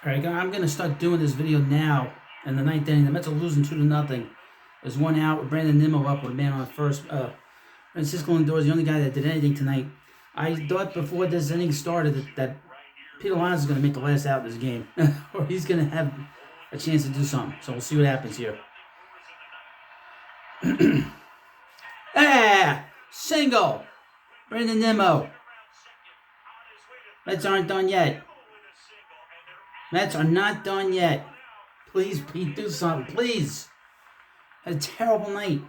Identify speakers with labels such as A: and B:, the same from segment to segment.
A: All right, I'm going to start doing this video now. In the ninth inning, the Mets are losing 2-0. There's one out with Brandon Nimmo up with a man on first. Francisco Lindor is the only guy that did anything tonight. I thought before this inning started that Pete Alonso is going to make the last out in this game, or he's going to have a chance to do something. So we'll see what happens here. Single, Brandon Nimmo. Mets aren't done yet. Mets are not done yet. Please, Pete, do something. Please. Had a terrible night.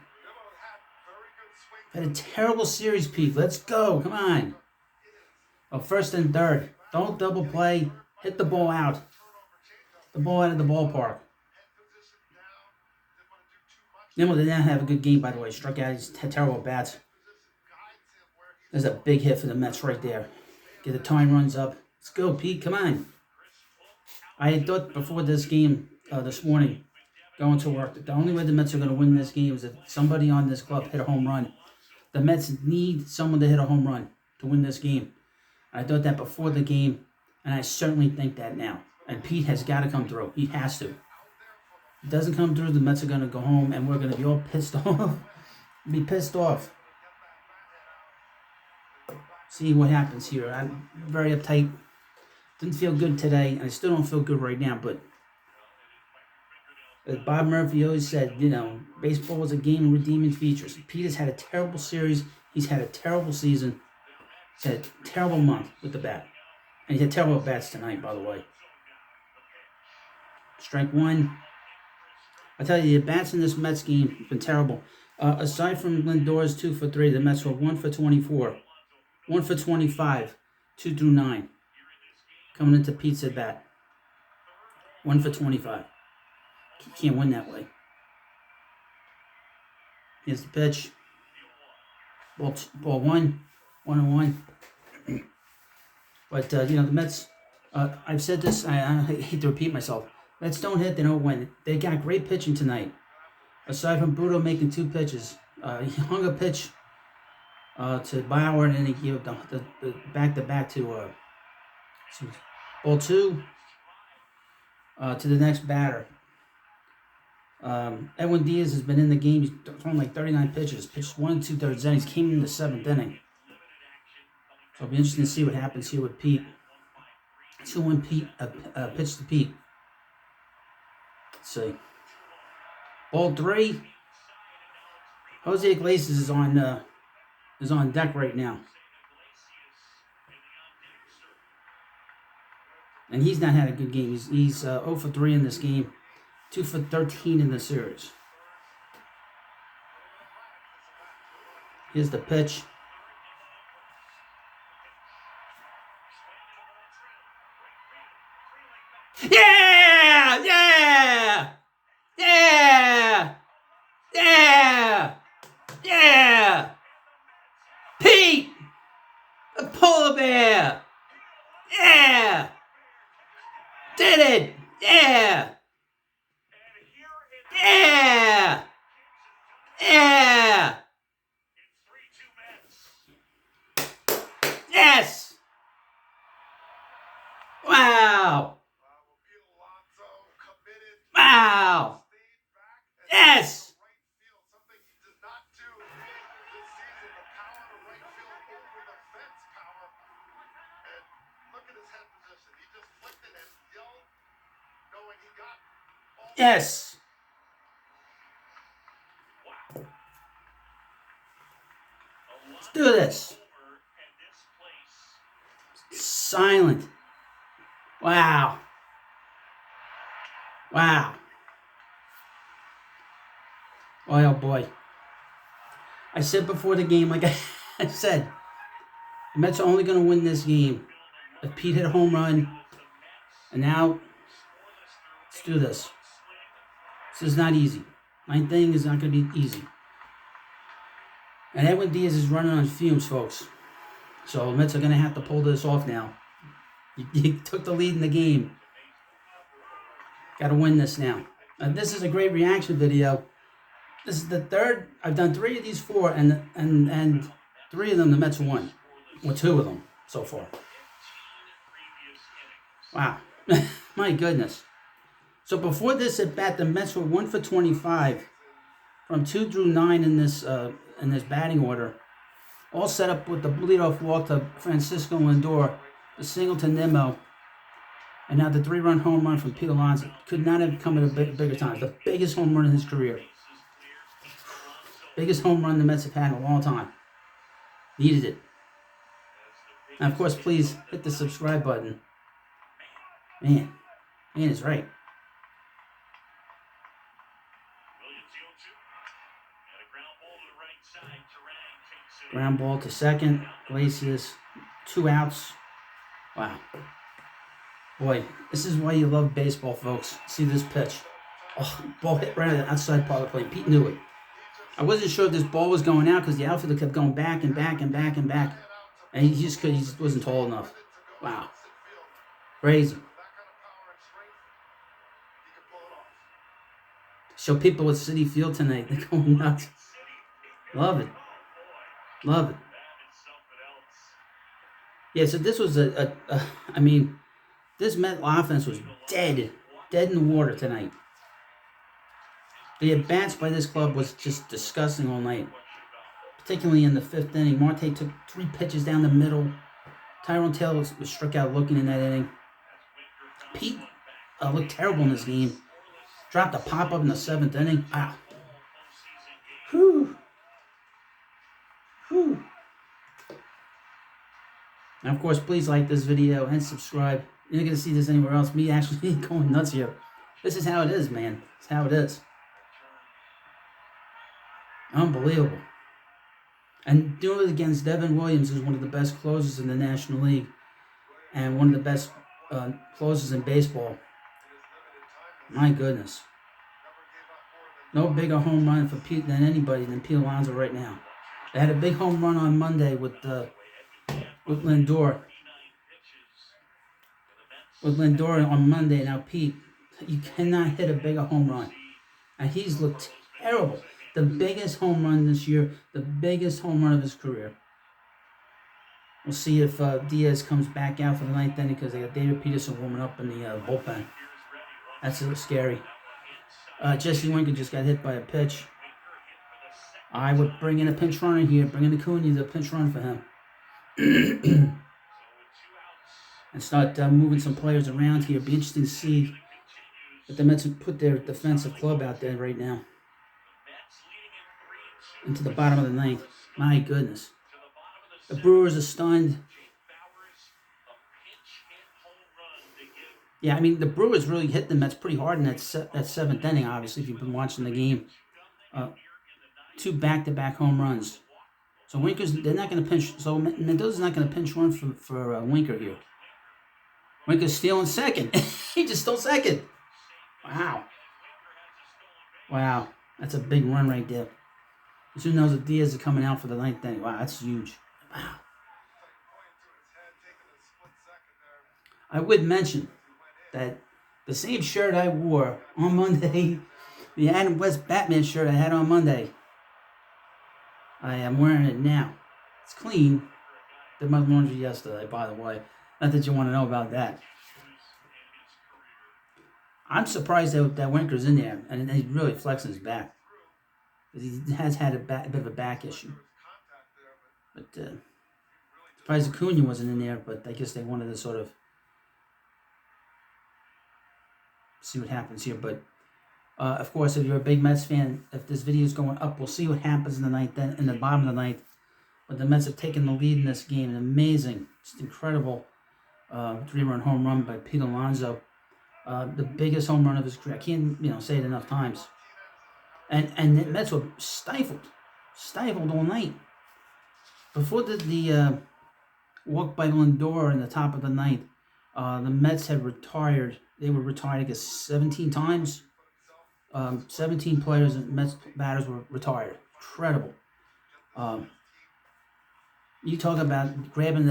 A: Had a terrible series, Pete. Let's go. Come on. Oh, first and third. Don't double play. Hit the ball out. The ball out of the ballpark. Nimmo did not have a good game, by the way. Struck out. He's had terrible bats. There's a big hit for the Mets right there. Get the time runs up. Let's go, Pete. Come on. I had thought before this game, this morning, going to work, that the only way the Mets are going to win this game is if somebody on this club hit a home run. The Mets need someone to hit a home run to win this game. I thought that before the game, and I certainly think that now. And Pete has got to come through. He has to. If it doesn't come through, the Mets are going to go home, and we're going to be all pissed off. Be pissed off. See what happens here. I'm very uptight. Didn't feel good today, and I still don't feel good right now, but as Bob Murphy always said, baseball is a game of redeeming features. Pete has had a terrible series. He's had a terrible season. He's had a terrible month with the bat. And he had terrible bats tonight, by the way. Strike one. I tell you, the bats in this Mets game have been terrible. Aside from Lindor's 2 for 3, the Mets were 1 for 24. 1 for 25, 2 through 9. Coming into Pete's at bat. 1 for 25. You can't win that way. Here's the pitch. Ball 1. 1-1. But, the Mets, I've said this, I hate to repeat myself. Mets don't hit, they don't win. They got great pitching tonight. Aside from Bruto making 2 pitches. He hung a pitch to Bauer, and then he gave the back-to-back to ball 2 to the next batter. Edwin Diaz has been in the game. He's thrown like 39 pitches. Pitched 1 2/3 innings. Came in the 7th inning. So it'll be interesting to see what happens here with Pete. 2-1 Pete, pitch to Pete. Let's see. Ball 3. Jose Iglesias is on deck right now. And he's not had a good game. He's 0 for 3 in this game. 2 for 13 in the series. Here's the pitch. Yeah! Yeah! Yeah! Yeah! Yeah! Pete! The polar bear! Yeah! Did it! Yeah! Yeah! Yeah! Yes! Wow! Wow! Yes! Yes! Let's do this. Silent. Wow. Wow. Boy, oh boy. I said before the game, like I said, the Mets are only going to win this game if Pete hit a home run. And now, let's do this. This is not easy. My thing is not going to be easy. And Edwin Diaz is running on fumes, folks. So the Mets are going to have to pull this off now. You took the lead in the game. Got to win this now. This is a great reaction video. This is the third. I've done 3 of these 4, and 3 of them the Mets won. Or 2 of them so far. Wow. My goodness. So before this at bat, the Mets were 1 for 25 from 2 through 9 in this batting order. All set up with the leadoff walk to Francisco Lindor, the single to Nimmo, and now the 3-run home run from Pete Alonso. Could not have come at a bigger time. The biggest home run in his career. Biggest home run the Mets have had in a long time. Needed it. And of course, please hit the subscribe button. Man is right. Ground ball to second. Iglesias. 2 outs. Wow. Boy, this is why you love baseball, folks. See this pitch. Oh, ball hit right at the outside part of the plate. Pete knew it. I wasn't sure if this ball was going out because the outfielder kept going back and back and back and back. And he just wasn't tall enough. Wow. Crazy. Show people at Citi Field tonight. They're going nuts. Love it. Love it. Yeah, so this was this Met offense was dead in the water tonight. The at-bats by this club was just disgusting all night, particularly in the 5th inning. Marte took 3 pitches down the middle. Tyrone Taylor was struck out looking in that inning. Pete looked terrible in this game. Dropped a pop-up in the 7th inning. Wow. Whew. Whew. And of course, please like this video and subscribe. You're not going to see this anywhere else. Me actually going nuts here. This is how it is, man. It's how it is. Unbelievable. And doing it against Devin Williams, who's one of the best closers in the National League and one of the best closers in baseball. My goodness. No bigger home run for Pete than anybody than Pete Alonso right now. They had a big home run on Monday with Lindor. With Lindor on Monday, now Pete, you cannot hit a bigger home run. And he's looked terrible. The biggest home run this year, the biggest home run of his career. We'll see if Diaz comes back out for the 9th inning because they got David Peterson warming up in the bullpen. That's a little scary. Jesse Winker just got hit by a pitch. I would bring in a pinch runner here. Bring in Acuna, the pinch run for him. And start moving some players around here. Be interesting to see if the Mets put their defensive club out there right now. Into the bottom of the 9th. My goodness. The Brewers are stunned. Yeah, I mean, the Brewers really hit the Mets pretty hard in that 7th inning, obviously, if you've been watching the game. 2 back-to-back home runs. So they're not going to pinch. So Mendoza's not going to pinch run for Winker here. Winker's stealing second. He just stole second. Wow. Wow. That's a big run right there. Who knows if Diaz is coming out for the 9th inning? Wow, that's huge. Wow. I would mention that the same shirt I wore on Monday, the Adam West Batman shirt I had on Monday, I am wearing it now. It's clean. Did my laundry yesterday, by the way. Not that you want to know about that. I'm surprised that Winker's in there, and he's really flexing his back. He has had a bit of a back issue. But surprised Acuna wasn't in there, but I guess they wanted to sort of see what happens here. But of course, if you're a big Mets fan, if this video is going up, we'll see what happens in the ninth. Then in the bottom of the ninth, but the Mets have taken the lead in this game. An amazing, just incredible 3-run home run by Pete Alonso, the biggest home run of his career. I can't say it enough times. And the Mets were stifled all night. Before the walk by Lindor in the top of the ninth, the Mets had retired. They were retired, I guess, 17 times. 17 players and Mets batters were retired. Incredible. You talk about grabbing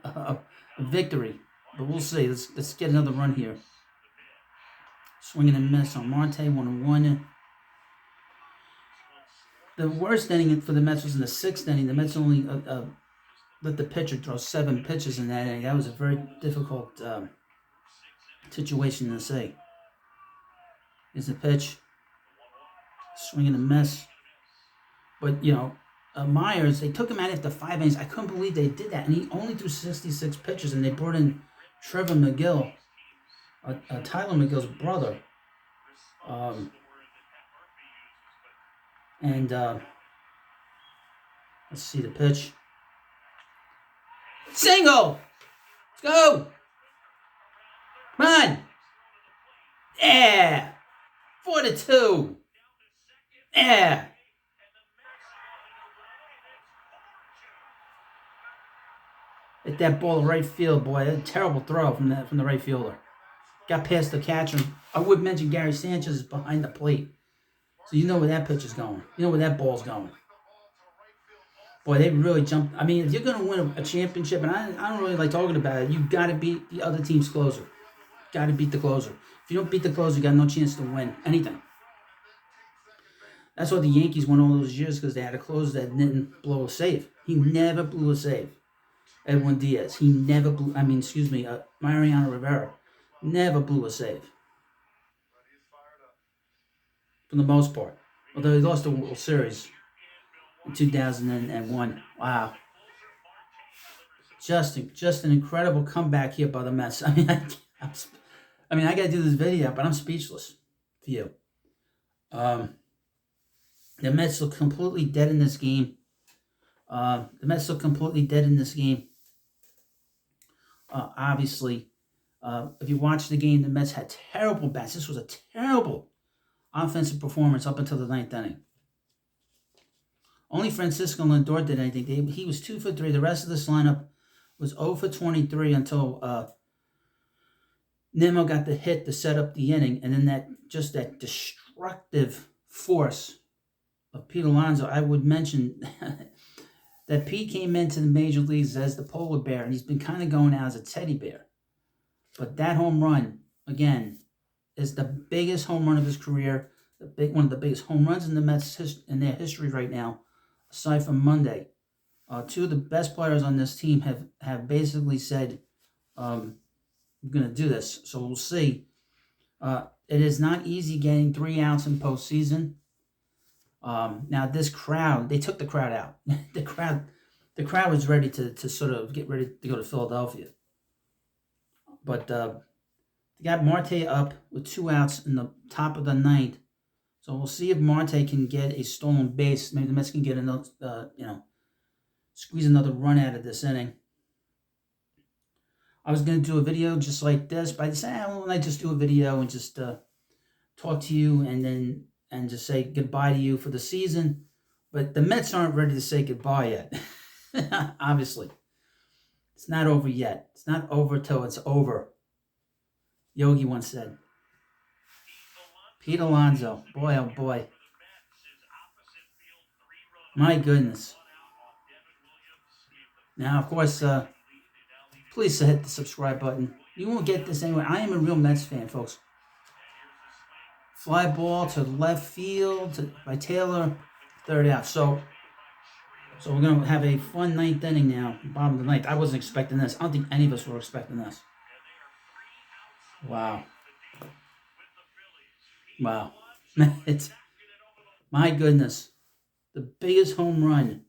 A: a victory, but we'll see. Let's get another run here. Swinging and miss on Marte, 1-1. The worst inning for the Mets was in the 6th inning. The Mets only let the pitcher throw 7 pitches in that inning. That was a very difficult situation to say. Here's the pitch. Swing and a miss. But, Myers, they took him out after 5 innings. I couldn't believe they did that. And he only threw 66 pitches, and they brought in Trevor McGill, Tyler McGill's brother. Let's see the pitch. Single! Let's go! Come on! Yeah! 4-2! Yeah! Hit that ball to right field, boy. A terrible throw from the right fielder. Got past the catcher. I would mention Gary Sanchez is behind the plate. So you know where that pitch is going. You know where that ball's going. Boy, they really jumped. I mean, if you're going to win a championship, and I don't really like talking about it, you got to beat the other team's closer. Got to beat the closer. If you don't beat the closer, you got no chance to win anything. That's why the Yankees won all those years, because they had a closer that didn't blow a save. He never blew a save. Edwin Diaz. He never blew, Mariano Rivera never blew a save. For the most part. Although he lost the World Series in 2001. Wow. Just an incredible comeback here by the Mets. I got to do this video, but I'm speechless for you. The Mets look completely dead in this game. Obviously, if you watch the game, the Mets had terrible bats. This was a terrible offensive performance up until the 9th inning. Only Francisco Lindor did anything. He was 2 for 3. The rest of this lineup was 0 for 23 until Nemo got the hit to set up the inning, and then that destructive force of Pete Alonso. I would mention that Pete came into the major leagues as the polar bear, and he's been kind of going out as a teddy bear. But that home run, again, is the biggest home run of his career, one of the biggest home runs in the Mets in their history right now, aside from Monday. Two of the best players on this team have basically said, we're going to do this. So we'll see. It is not easy getting 3 outs in postseason. Now this crowd, they took the crowd out. the crowd was ready to sort of get ready to go to Philadelphia. But they got Marte up with 2 outs in the top of the 9th. So we'll see if Marte can get a stolen base. Maybe the Mets can get another, squeeze another run out of this inning. I was going to do a video just like this, but I decided, why don't I just do a video and just talk to you and just say goodbye to you for the season. But the Mets aren't ready to say goodbye yet. Obviously. It's not over yet. It's not over till it's over. Yogi once said. Pete Alonso. Boy, oh boy. My goodness. Now, of course, please hit the subscribe button. You won't get this anyway. I am a real Mets fan, folks. Fly ball to left field by Taylor, 3rd out. So we're going to have a fun 9th inning now, bottom of the 9th. I wasn't expecting this. I don't think any of us were expecting this. Wow. It's, my goodness, the biggest home run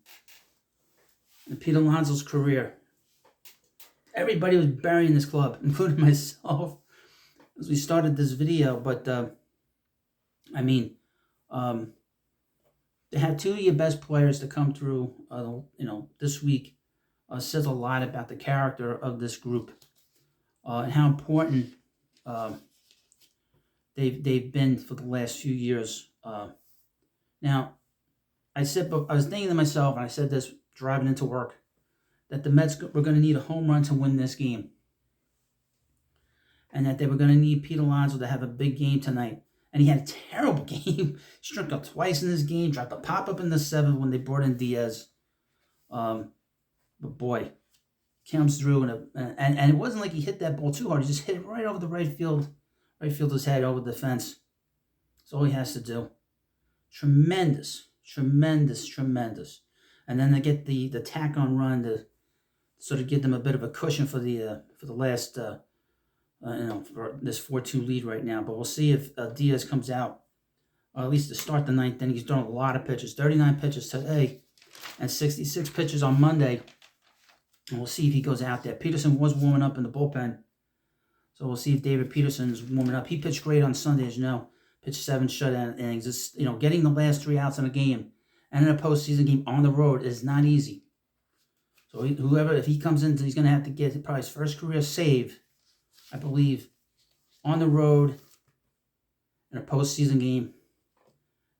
A: in Pete Alonso's career. Everybody was burying this club, including myself, as we started this video. But, to have 2 of your best players to come through, this week says a lot about the character of this group and how important they've been for the last few years. Now, I was thinking to myself, and I said this driving into work, that the Mets were going to need a home run to win this game, and that they were going to need Pete Alonso to have a big game tonight. And he had a terrible game. Struck out twice in this game. Dropped a pop-up in the 7th when they brought in Diaz. But boy, comes through. And it wasn't like he hit that ball too hard. He just hit it right over the right fielder's head, over the fence. That's all he has to do. Tremendous. And then they get the tack-on run to sort of give them a bit of a cushion for the last for this 4-2 lead right now. But we'll see if Diaz comes out, or at least to start the ninth inning. He's done a lot of pitches, 39 pitches today, and 66 pitches on Monday. And we'll see if he goes out there. Peterson was warming up in the bullpen, so we'll see if David Peterson is warming up. He pitched great on Sunday, as you know. Pitched 7 shutout innings. Just, getting the last 3 outs in a game and in a postseason game on the road is not easy. So if he comes in, he's going to have to get probably his first career save, I believe, on the road in a postseason game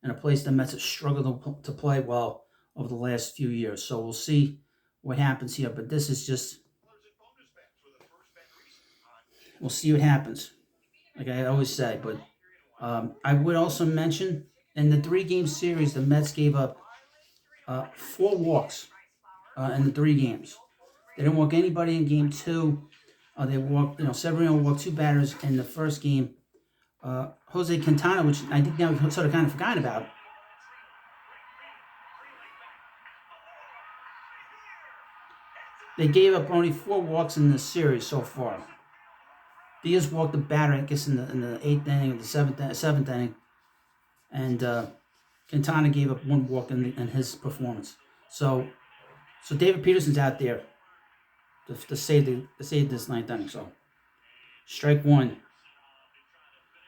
A: in a place the Mets have struggled to play well over the last few years. So we'll see what happens here. But this is just, we'll see what happens, like I always say. But I would also mention, in the 3-game series, the Mets gave up 4 walks in the 3 games. They didn't walk anybody in game 2. They walked, Severino walked 2 batters in the first game. Jose Quintana, which I think now we sort of kind of forgot about. They gave up only 4 walks in this series so far. Diaz walked the batter, I guess, in the 8th inning or the 7th inning, and Quintana gave up 1 walk in his performance. So David Peterson's out there to save this 9th inning. So strike 1.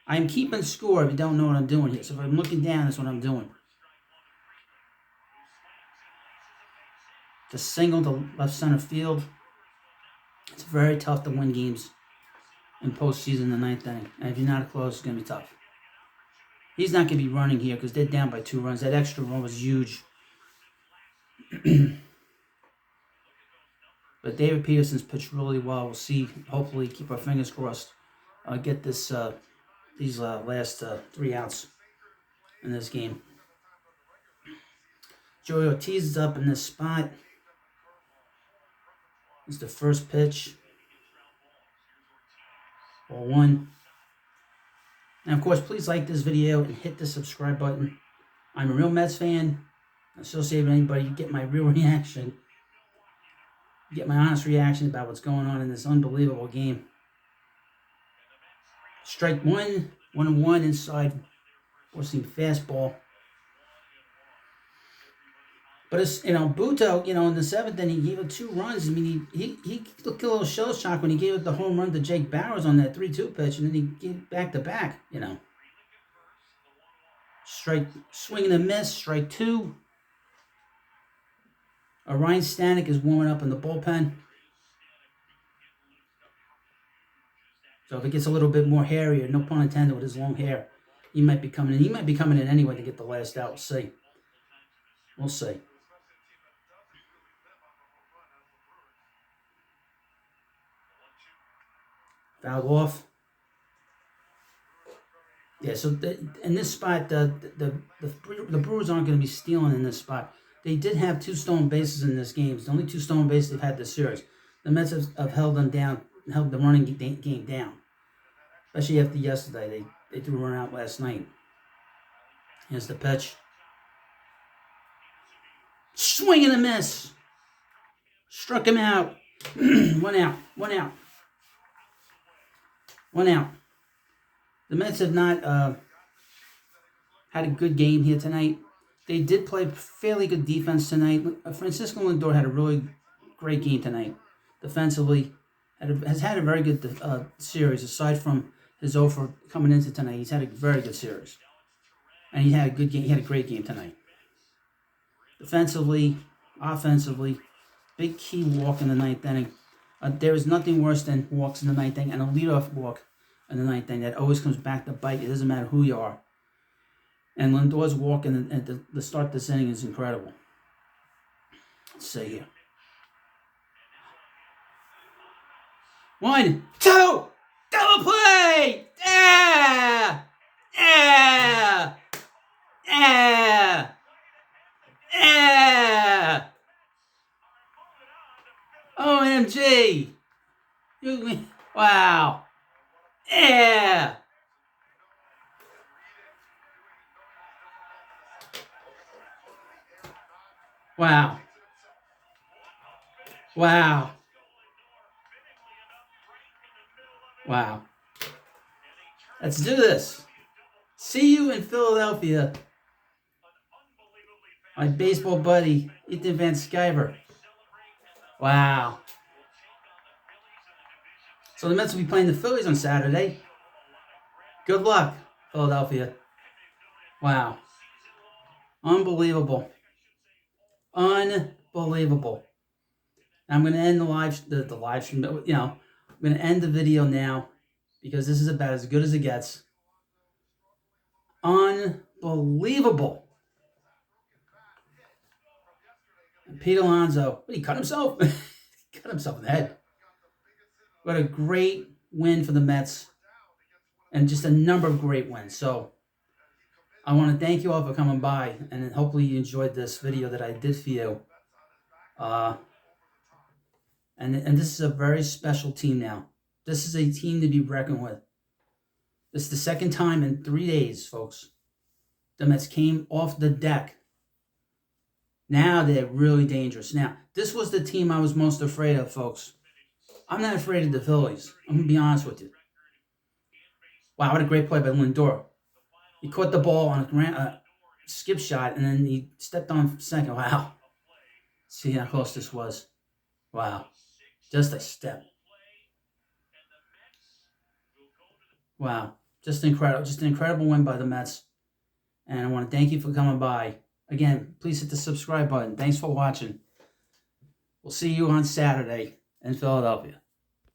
A: I'm keeping score if you don't know what I'm doing here. So if I'm looking down, that's what I'm doing. To single to left center field. It's very tough to win games in postseason in the 9th inning. And if you're not close, it's going to be tough. He's not going to be running here because they're down by 2 runs. That extra run was huge. But David Peterson's pitched really well. We'll see. Hopefully, keep our fingers crossed. Get these last 3 outs in this game. Joey Ortiz is up in this spot. It's the first pitch. Ball 1. And of course, please like this video and hit the subscribe button. I'm a real Mets fan. Associated with anybody, you get my real reaction. You get my honest reaction about what's going on in this unbelievable game. Strike 1, 1-1 inside, forcing fastball. But it's, Buto, in the 7th inning, he gave up 2 runs. I mean, he looked a little shell shocked when he gave up the home run to Jake Bauers on that 3-2 pitch, and then he gave back to back, Strike, swing and a miss, strike 2. Ryan Stanek is warming up in the bullpen. So if it gets a little bit more hairier, no pun intended with his long hair, he might be coming in. He might be coming in anyway to get the last out. We'll see. We'll see. Fouled off. Yeah, so in this spot, the Brewers aren't going to be stealing in this spot. They did have 2 stolen bases in this game. It's the only 2 stolen bases they've had this series. The Mets have held them down, held the running game down. Especially after yesterday. They threw a run out last night. Here's the pitch. Swing and a miss. Struck him out. 1 out. 1 out. 1 out. The Mets have not had a good game here tonight. They did play fairly good defense tonight. Francisco Lindor had a really great game tonight. Defensively, has had a very good series. Aside from his offer coming into tonight, he's had a very good series. And he had a good game. He had a great game tonight. Defensively, offensively, big key walk in the 9th inning. There is nothing worse than walks in the 9th inning, and a leadoff walk in the 9th inning. That always comes back to bite. It doesn't matter who you are. And Lindor's walk at the start of this inning is incredible. Let's see here. 1, 2, double play! Yeah! Yeah! Yeah! Yeah! OMG! Wow! Yeah! Wow. Wow. Wow. Let's do this. See you in Philadelphia. My baseball buddy, Ethan Van Sciver. Wow. So the Mets will be playing the Phillies on Saturday. Good luck, Philadelphia. Wow. Unbelievable. Unbelievable. I'm going to end the live stream. I'm going to end the video now because this is about as good as it gets. Unbelievable. And Pete Alonso, he cut himself. He cut himself in the head. What a great win for the Mets. And just a number of great wins. So I want to thank you all for coming by. And hopefully you enjoyed this video that I did for you. And this is a very special team now. This is a team to be reckoned with. This is the second time in 3 days, folks. The Mets came off the deck. Now they're really dangerous. Now, this was the team I was most afraid of, folks. I'm not afraid of the Phillies. I'm going to be honest with you. Wow, what a great play by Lindor. He caught the ball on a skip shot, and then he stepped on second. Wow. See how close this was. Wow. Just a step. Wow. Just incredible. Just an incredible win by the Mets. And I want to thank you for coming by. Again, please hit the subscribe button. Thanks for watching. We'll see you on Saturday in Philadelphia.